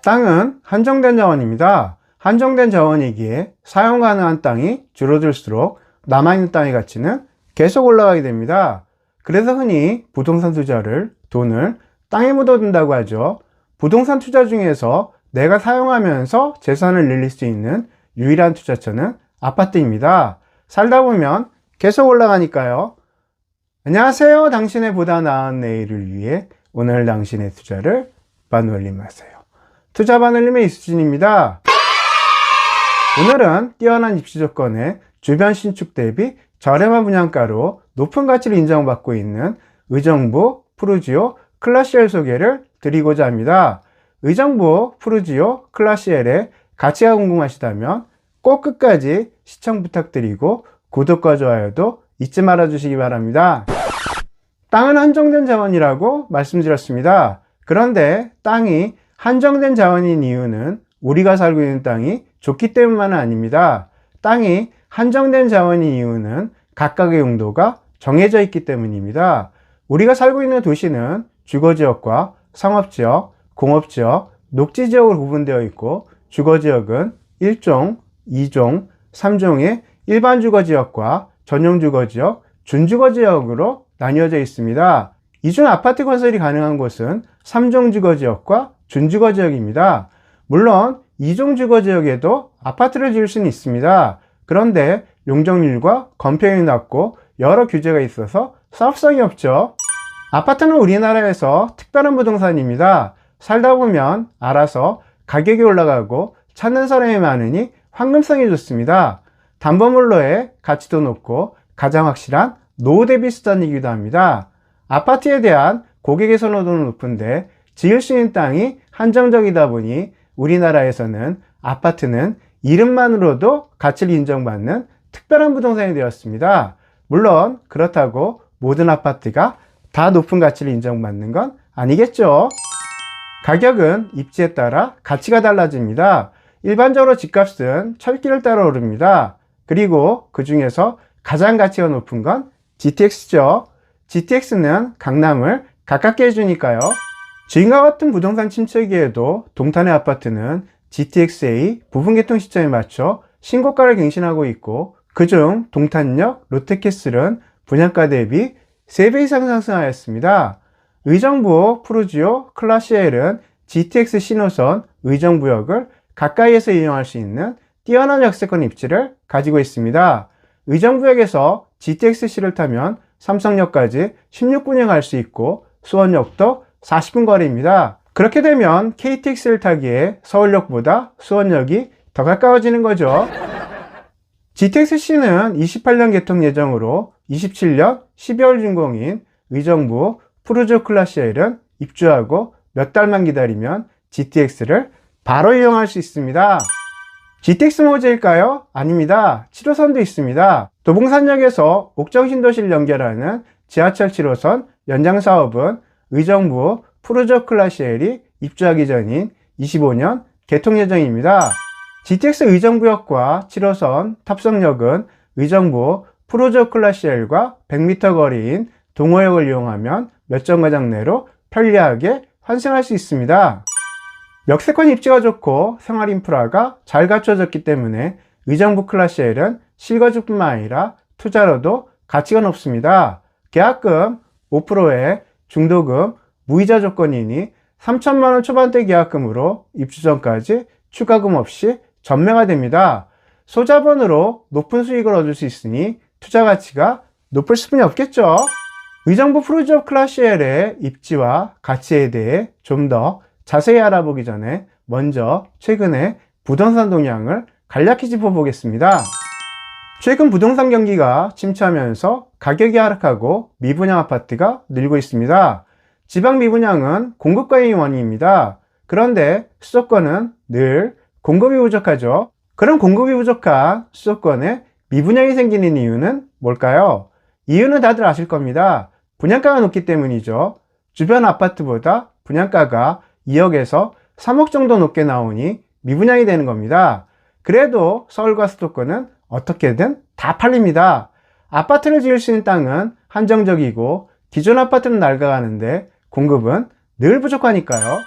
땅은 한정된 자원입니다. 한정된 자원이기에 사용 가능한 땅이 줄어들수록 남아있는 땅의 가치는 계속 올라가게 됩니다. 그래서 흔히 부동산 투자를 돈을 땅에 묻어둔다고 하죠. 부동산 투자 중에서 내가 사용하면서 재산을 늘릴 수 있는 유일한 투자처는 아파트입니다. 살다 보면 계속 올라가니까요. 안녕하세요. 당신의 보다 나은 내일을 위해 오늘 당신의 투자를 반올림하세요. 투자 반올림의 이수진입니다. 오늘은 뛰어난 입지 조건에 주변 신축 대비 저렴한 분양가로 높은 가치를 인정받고 있는 의정부 푸르지오 클라시엘 소개를 드리고자 합니다. 의정부 푸르지오 클라시엘의 가치가 궁금하시다면 꼭 끝까지 시청 부탁드리고 구독과 좋아요도 잊지 말아 주시기 바랍니다. 땅은 한정된 자원이라고 말씀드렸습니다. 그런데 땅이 한정된 자원인 이유는 우리가 살고 있는 땅이 좋기 때문만은 아닙니다. 땅이 한정된 자원인 이유는 각각의 용도가 정해져 있기 때문입니다. 우리가 살고 있는 도시는 주거지역과 상업지역, 공업지역, 녹지지역으로 구분되어 있고 주거지역은 1종, 2종, 3종의 일반 주거지역과 전용 주거지역, 준주거지역으로 나뉘어져 있습니다. 이중 아파트 건설이 가능한 곳은 3종 주거지역과 준주거지역입니다. 물론 2종 주거지역에도 아파트를 지을 수는 있습니다. 그런데 용적률과 건폐율이 낮고 여러 규제가 있어서 사업성이 없죠. 아파트는 우리나라에서 특별한 부동산입니다. 살다 보면 알아서 가격이 올라가고 찾는 사람이 많으니 황금성이 좋습니다. 담보물로의 가치도 높고 가장 확실한 노후 대비 수단이기도 합니다. 아파트에 대한 고객의 선호도는 높은데 지을 수 있는 땅이 한정적이다 보니 우리나라에서는 아파트는 이름만으로도 가치를 인정받는 특별한 부동산이 되었습니다. 물론 그렇다고 모든 아파트가 다 높은 가치를 인정받는 건 아니겠죠. 가격은 입지에 따라 가치가 달라집니다. 일반적으로 집값은 철길을 따라 오릅니다. 그리고 그 중에서 가장 가치가 높은 건 GTX죠. GTX는 강남을 가깝게 해주니까요. 지금과 같은 부동산 침체기에도 동탄의 아파트는 GTX의 부분 개통 시점에 맞춰 신고가를 갱신하고 있고 그중 동탄역 롯데캐슬은 분양가 대비 3배 이상 상승하였습니다. 의정부 푸르지오 클라시엘은 GTX 신호선 의정부역을 가까이에서 이용할 수 있는 뛰어난 역세권 입지를 가지고 있습니다. 의정부역에서 GTX-C를 타면 삼성역까지 16분에 갈 수 있고 수원역도 40분 거리입니다. 그렇게 되면 KTX를 타기에 서울역보다 수원역이 더 가까워지는 거죠. GTX-C는 28년 개통 예정으로 27년 12월 준공인 의정부 푸르지오 클라시엘은 입주하고 몇 달만 기다리면 GTX를 바로 이용할 수 있습니다. GTX 모즈일까요? 아닙니다. 7호선도 있습니다. 도봉산역에서 옥정신도시를 연결하는 지하철 7호선 연장 사업은 의정부 푸르지오 클라시엘이 입주하기 전인 25년 개통 예정입니다. GTX 의정부역과 7호선 탑성역은 의정부 푸르지오 클라시엘과 100m 거리인 동호역을 이용하면 몇 정거장 내로 편리하게 환승할 수 있습니다. 역세권 입지가 좋고 생활 인프라가 잘 갖춰졌기 때문에 의정부 클라시엘은 실거주뿐만 아니라 투자로도 가치가 높습니다. 계약금 5%의 중도금, 무이자 조건이니 3천만원 초반대 계약금으로 입주 전까지 추가금 없이 전매가 됩니다. 소자본으로 높은 수익을 얻을 수 있으니 투자 가치가 높을 수뿐이 없겠죠. 의정부 푸르지오 클라시엘의 입지와 가치에 대해 좀 더 자세히 알아보기 전에 먼저 최근의 부동산 동향을 간략히 짚어보겠습니다. 최근 부동산 경기가 침체하면서 가격이 하락하고 미분양 아파트가 늘고 있습니다. 지방 미분양은 공급과의 원인입니다. 그런데 수도권은 늘 공급이 부족하죠. 그럼 공급이 부족한 수도권에 미분양이 생기는 이유는 뭘까요? 이유는 다들 아실 겁니다. 분양가가 높기 때문이죠. 주변 아파트보다 분양가가 2억에서 3억 정도 높게 나오니 미분양이 되는 겁니다. 그래도 서울과 수도권은 어떻게든 다 팔립니다. 아파트를 지을 수 있는 땅은 한정적이고 기존 아파트는 낡아가는데 공급은 늘 부족하니까요.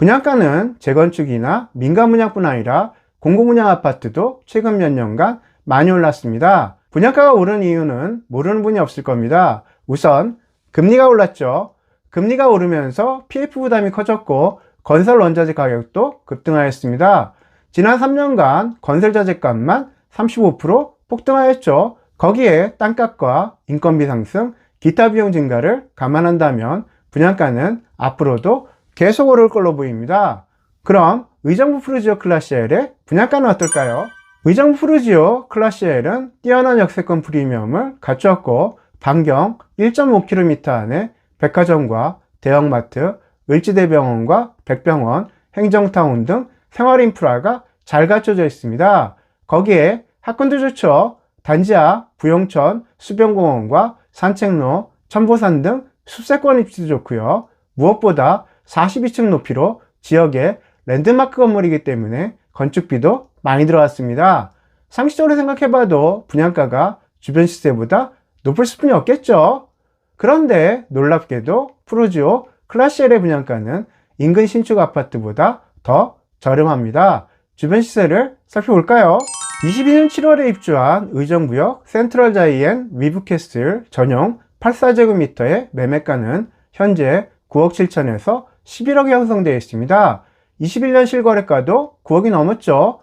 분양가는 재건축이나 민간 분양뿐 아니라 공공분양 아파트도 최근 몇 년간 많이 올랐습니다. 분양가가 오른 이유는 모르는 분이 없을 겁니다. 우선 금리가 올랐죠. 금리가 오르면서 PF 부담이 커졌고 건설 원자재 가격도 급등하였습니다. 지난 3년간 건설 자재값만 35% 폭등하였죠. 거기에 땅값과 인건비 상승, 기타 비용 증가를 감안한다면 분양가는 앞으로도 계속 오를 걸로 보입니다. 그럼 의정부 푸르지오 클래스 L의 분양가는 어떨까요? 의정부 푸르지오 클래스 L은 뛰어난 역세권 프리미엄을 갖추었고 반경 1.5km 안에 백화점과 대형마트, 을지대병원과 백병원, 행정타운 등 생활 인프라가 잘 갖춰져 있습니다. 거기에 학군도 좋죠. 단지 앞 부용천, 수변공원과 산책로, 천보산 등 숲세권 입지도 좋고요. 무엇보다 42층 높이로 지역의 랜드마크 건물이기 때문에 건축비도 많이 들어갔습니다. 상식적으로 생각해봐도 분양가가 주변 시세보다 높을 수뿐이 없겠죠. 그런데 놀랍게도 푸르지오 클래스 L의 분양가는 인근 신축 아파트보다 더 저렴합니다. 주변 시세를 살펴볼까요? 22년 7월에 입주한 의정부역 센트럴 자이엔 위브캐슬 전용 84제곱미터의 매매가는 현재 9억 7천에서 11억에 형성되어 있습니다. 21년 실거래가도 9억이 넘었죠.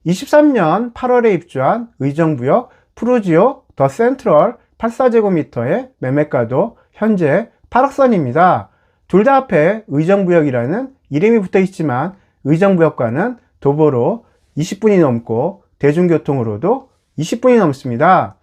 23년 8월에 입주한 의정부역 푸르지오 더 센트럴 84제곱미터의 매매가도 현재 8억 선입니다. 둘 다 앞에 의정부역이라는 이름이 붙어 있지만 의정부역과는 도보로 20분이 넘고 대중교통으로도 20분이 넘습니다.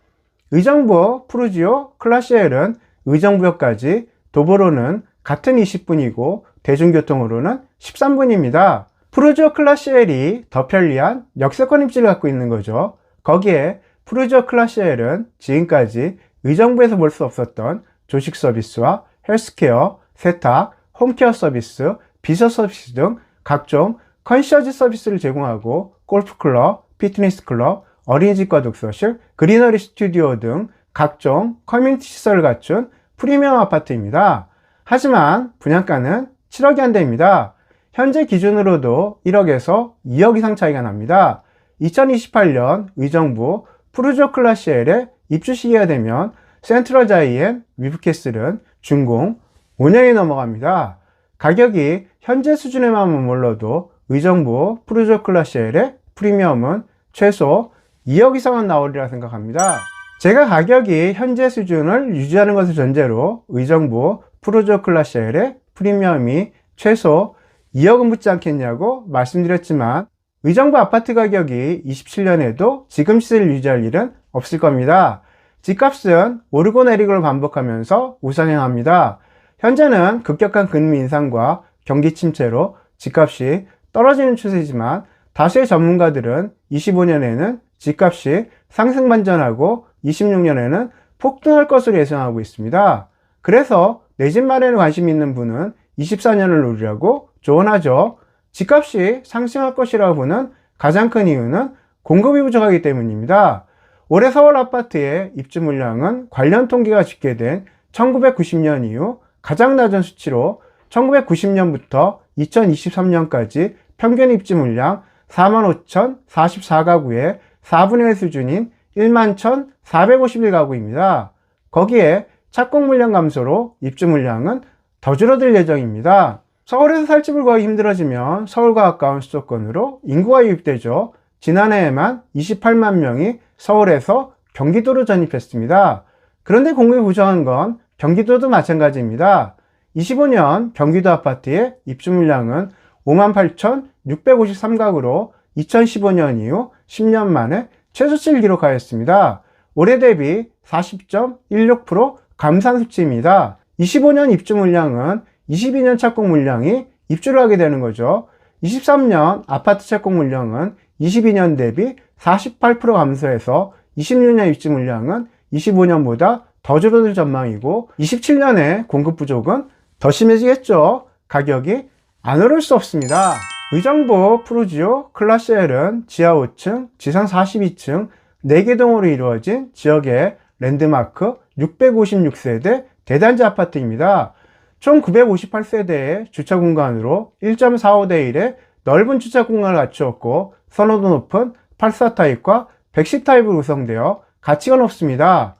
의정부 푸르지오 클래스 L은 의정부역까지 도보로는 같은 20분이고 대중교통으로는 13분입니다. 푸르지오 클래스 L이 더 편리한 역세권 입지를 갖고 있는 거죠. 거기에 푸르지오 클래스 L은 지금까지 의정부에서 볼 수 없었던 조식 서비스와 헬스케어, 세탁, 홈케어 서비스, 비서 서비스 등 각종 컨시어지 서비스를 제공하고 골프클럽, 피트니스클럽, 어린이집과 독서실, 그리너리 스튜디오 등 각종 커뮤니티 시설을 갖춘 프리미엄 아파트입니다. 하지만 분양가는 7억이 안 됩니다. 현재 기준으로도 1억에서 2억 이상 차이가 납니다. 2028년 의정부 푸르지오 클래스 L의 입주 시기가 되면 센트럴 자이엔 위브캐슬은 준공 5년이 넘어갑니다. 가격이 현재 수준에만 머물러도 의정부 푸르지오 클래스 L의 프리미엄은 최소 2억 이상은 나오리라 생각합니다. 제가 가격이 현재 수준을 유지하는 것을 전제로 의정부 푸르지오 클래스 L의 프리미엄이 최소 2억은 붙지 않겠냐고 말씀드렸지만 의정부 아파트 가격이 27년에도 지금 시세를 유지할 일은 없을 겁니다. 집값은 오르고 내리고를 반복하면서 우상향합니다. 현재는 급격한 금리 인상과 경기 침체로 집값이 떨어지는 추세지만 다수의 전문가들은 25년에는 집값이 상승 반전하고 26년에는 폭등할 것으로 예상하고 있습니다. 그래서 내 집 마련에 관심 있는 분은 24년을 노리라고 조언하죠. 집값이 상승할 것이라고 보는 가장 큰 이유는 공급이 부족하기 때문입니다. 올해 서울 아파트의 입주 물량은 관련 통계가 집계된 1990년 이후 가장 낮은 수치로 1990년부터 2023년까지 평균 입주 물량 45,044가구의 4분의 1 수준인 11,451가구입니다. 거기에 착공 물량 감소로 입주 물량은 더 줄어들 예정입니다. 서울에서 살 집을 구하기 힘들어지면 서울과 가까운 수도권으로 인구가 유입되죠. 지난해에만 28만 명이 서울에서 경기도로 전입했습니다. 그런데 공급이 부족한 건 경기도도 마찬가지입니다. 25년 경기도 아파트의 입주 물량은 58,653가구로 2015년 이후 10년 만에 최저치를 기록하였습니다. 올해 대비 40.16% 감소한 수치입니다. 25년 입주 물량은 22년 착공 물량이 입주를 하게 되는 거죠. 23년 아파트 착공 물량은 22년 대비 48% 감소해서 26년 입주 물량은 25년보다 더 줄어들 전망이고 27년에 공급 부족은 더 심해지겠죠. 가격이 안 오를 수 없습니다. 의정부 푸르지오 클래스 L은 지하 5층, 지상 42층 4개 동으로 이루어진 지역의 랜드마크 656세대 대단지 아파트입니다. 총 958세대의 주차 공간으로 1.45대 1의 넓은 주차 공간을 갖추었고 선호도 높은 84 타입과 110 타입으로 구성되어 가치가 높습니다.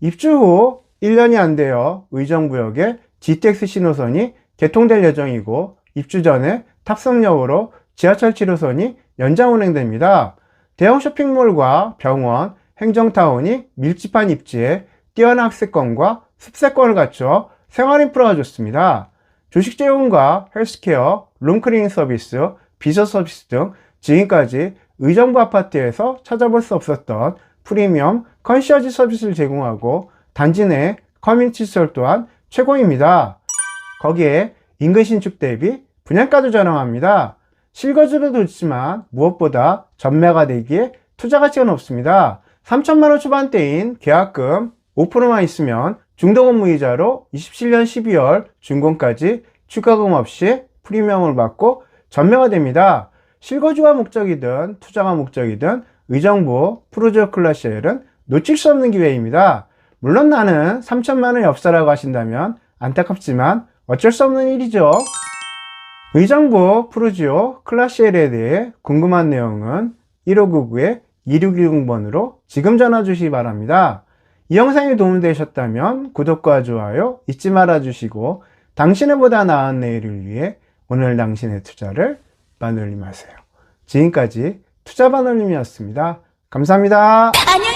입주 후 1년이 안 되어 의정부역에 GTX 신호선이 개통될 예정이고 입주 전에 탑승역으로 지하철 7호선이 연장 운행됩니다. 대형 쇼핑몰과 병원, 행정타운이 밀집한 입지에 뛰어난 학습권과 습세권을 갖춰 생활 인프라가 좋습니다. 조식 제공과 헬스케어, 룸클리닝 서비스, 비서 서비스 등 지금까지 의정부 아파트에서 찾아볼 수 없었던 프리미엄 컨시어지 서비스를 제공하고 단지 내 커뮤니티 시설 또한 최고입니다. 거기에 인근 신축 대비 분양가도 저렴합니다. 실거주로도 좋지만 무엇보다 전매가 되기에 투자 가치가 높습니다. 3천만원 초반대인 계약금 5%만 있으면 중도건무이자로 27년 12월 준공까지 추가금 없이 프리미엄을 받고 전매가 됩니다. 실거주가 목적이든 투자가 목적이든 의정부 푸르지오 클라시엘은 놓칠 수 없는 기회입니다. 물론 나는 3천만원 엽사라고 하신다면 안타깝지만 어쩔 수 없는 일이죠. 의정부 푸르지오 클라시엘에 대해 궁금한 내용은 1599-2610번으로 지금 전화 주시기 바랍니다. 이 영상이 도움이 되셨다면 구독과 좋아요 잊지 말아 주시고 당신의 보다 나은 내일을 위해 오늘 당신의 투자를 반올림하세요. 지금까지 투자반올림이었습니다. 감사합니다. 안녕.